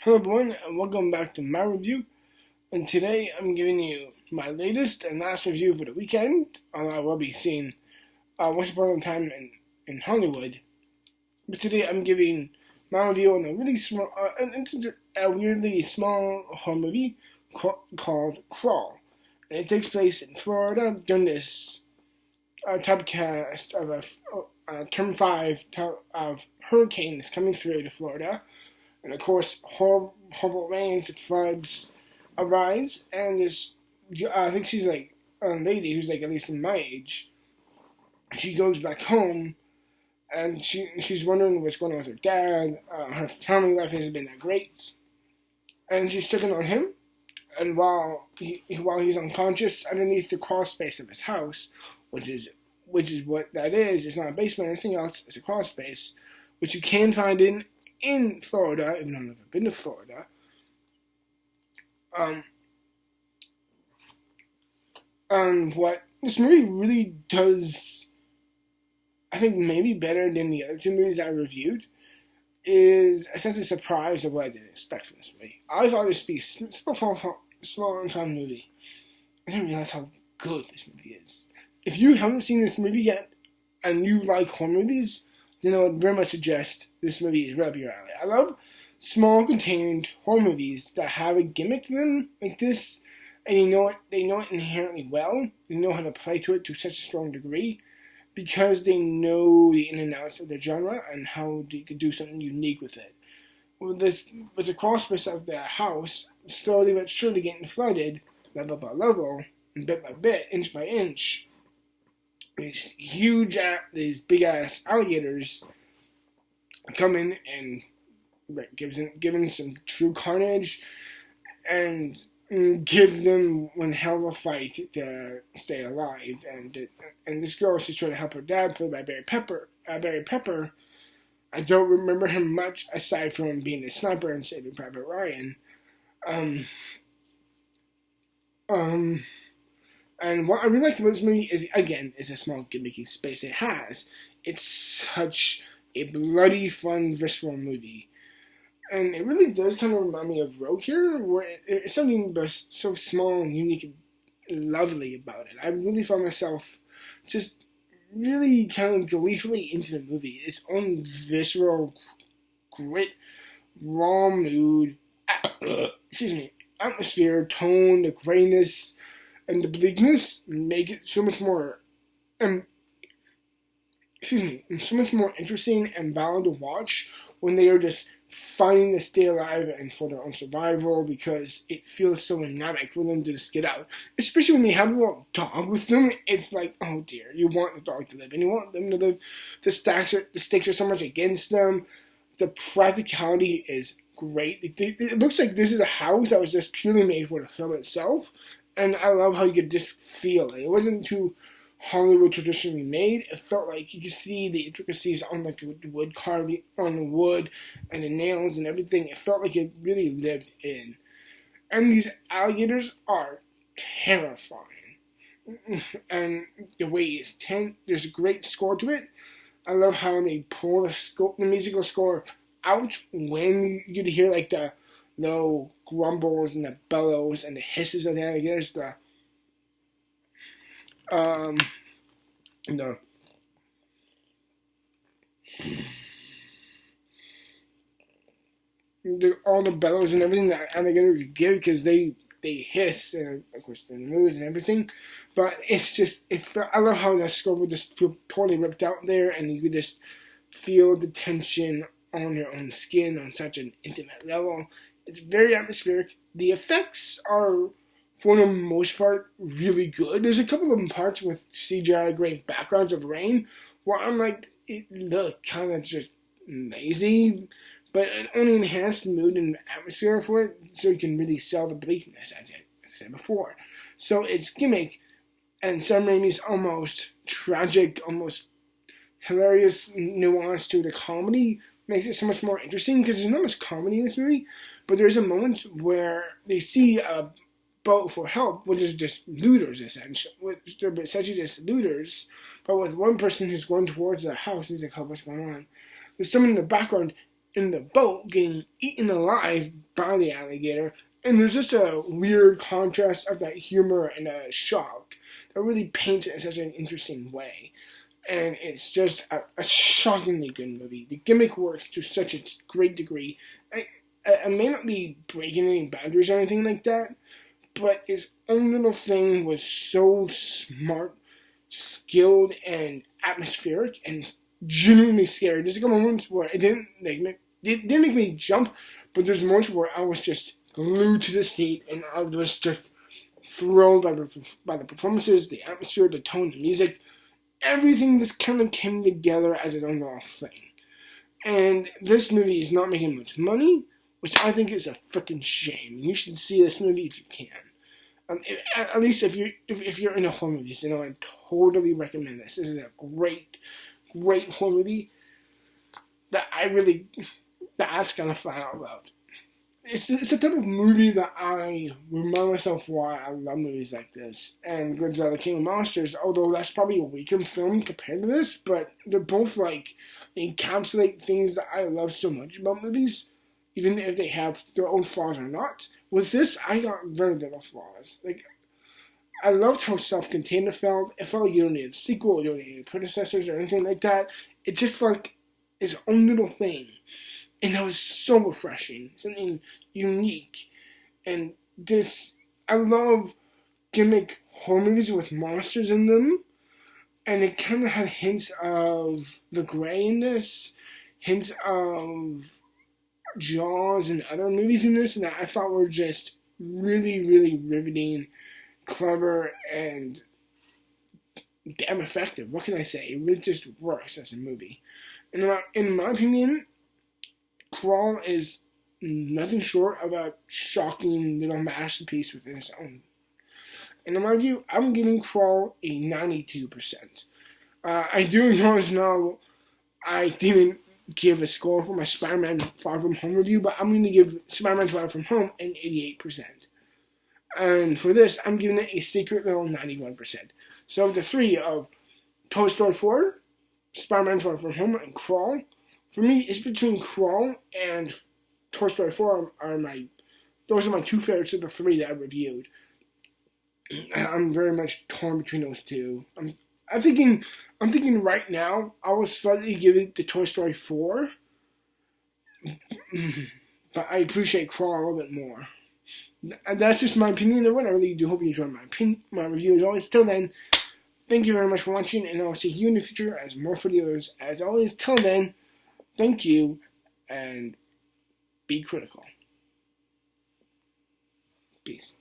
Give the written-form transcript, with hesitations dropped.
Hello everyone and welcome back to my review, and today I'm giving you my latest and last review for the weekend. I will be seeing Once Upon a Time in Hollywood, but today I'm giving my review on a really small, a weirdly small horror movie called Crawl, and it takes place in Florida during this typecast of a Term 5 of hurricane is coming through to Florida. And of course, horrible rains and floods arise. And this, I think she's like a lady who's like at least in my age. She goes back home, and she's wondering what's going on with her dad. Her family life hasn't been that great, and she's checking on him. And while he's unconscious underneath the crawl space of his house, which is what that is. It's not a basement or anything else. It's a crawl space, which you can find in Florida, even though I've never been to Florida. What this movie really does, I think maybe better than the other two movies I reviewed, is a sense of surprise of what I didn't expect from this movie. I thought this would be a small and fun movie. I didn't realize how good this movie is. If you haven't seen this movie yet, and you like horror movies, then I would very much suggest this movie is right up your alley. I love small, contained horror movies that have a gimmick to them like this, and they know it inherently well. They know how to play to it to such a strong degree because they know the in and outs of the genre and how they could do something unique with it. With the crawl space of their house slowly but surely getting flooded, level by level, and bit by bit, inch by inch. These big ass alligators come in and give some true carnage, and give them one hell of a fight to stay alive. And this girl, she's trying to help her dad, played by Barry Pepper. I don't remember him much aside from being a sniper and Saving Private Ryan. And what I really like about this movie is, again, it's a small gimmicky space it has. It's such a bloody, fun, visceral movie. And it really does kind of remind me of Rogue here, where it's something that's so small and unique and lovely about it. I really found myself just really kind of gleefully into the movie. Its own visceral, grit, raw mood, atmosphere, tone, the grayness, and the bleakness make it so much more, so much more interesting and valid to watch when they are just fighting to stay alive and for their own survival, because it feels so dynamic for them to just get out. Especially when they have a little dog with them, it's like, oh dear, you want the dog to live, and you want them to live. The stakes are so much against them. The practicality is great. It looks like this is a house that was just purely made for the film itself. And I love how you could just feel it. It wasn't too Hollywood traditionally made. It felt like you could see the intricacies on like the wood carving, on the wood and the nails and everything. It felt like it really lived in. And these alligators are terrifying. And the way it's tense, there's a great score to it. I love how they pull the musical score out when you could hear like the low grumbles and the bellows and the hisses of the alligators, all the bellows and everything that alligator could give, because they hiss and of course the moves and everything. But I love how the score would just feel totally ripped out there, and you could just feel the tension on your own skin on such an intimate level. It's very atmospheric. The effects are, for the most part, really good. There's a couple of parts with CGI great backgrounds of rain where I'm like, it looked kind of just lazy, but it only enhanced the mood and atmosphere for it, so you can really sell the bleakness, as I said before. So it's gimmick and Sam Raimi's almost tragic, almost hilarious nuance to the comedy makes it so much more interesting, because there's not much comedy in this movie, but there's a moment where they see a boat for help, which is just looters, essentially. They're essentially just looters, but with one person who's going towards the house, he's like, oh, what's going on? There's someone in the background in the boat getting eaten alive by the alligator. And there's just a weird contrast of that humor and a shock that really paints it in such an interesting way. And it's just a shockingly good movie. The gimmick works to such a great degree. I may not be breaking any boundaries or anything like that, but his own little thing was so smart, skilled, and atmospheric, and genuinely scary. There's a couple moments where it didn't make me jump, but there's moments where I was just glued to the seat, and I was just thrilled by the performances, the atmosphere, the tone, the music. Everything just kind of came together as an overall thing. And this movie is not making much money, which I think is a freaking shame. You should see this movie if you can. At least if you're into horror movies, I totally recommend this. This is a great horror movie that that's gonna find out about. It's a type of movie that I remind myself why I love movies like this. And Godzilla King of Monsters, although that's probably a weaker film compared to this, but they're both they encapsulate things that I love so much about movies, even if they have their own flaws or not. With this, I got very little flaws. I loved how self-contained it felt. It felt like you don't need a sequel, you don't need any predecessors or anything like that. It just felt like its own little thing. And that was so refreshing, something unique. And I love gimmick horror movies with monsters in them. And it kind of had hints of The Grey in this, hints of Jaws and other movies in this, and that I thought were just really, really riveting, clever, and damn effective. What can I say? It really just works as a movie. And in my opinion, Crawl is nothing short of a shocking little masterpiece within its own. And in my view, I'm giving Crawl a 92%. I do acknowledge now I didn't give a score for my Spider-Man Far From Home review, but I'm going to give Spider-Man Far From Home an 88%. And for this, I'm giving it a secret little 91%. So of the three of Toy Story 4, Spider-Man Far From Home, and Crawl, for me, it's between Crawl and Toy Story 4 those are my two favorites of the three that I reviewed. I'm very much torn between those two. I'm thinking right now, I will slightly give it to Toy Story 4, but I appreciate Crawl a little bit more. That's just my opinion of it. I really do hope you enjoyed my review as always. Till then, thank you very much for watching, and I'll see you in the future as more videos. As always, till then, thank you, and be critical. Peace.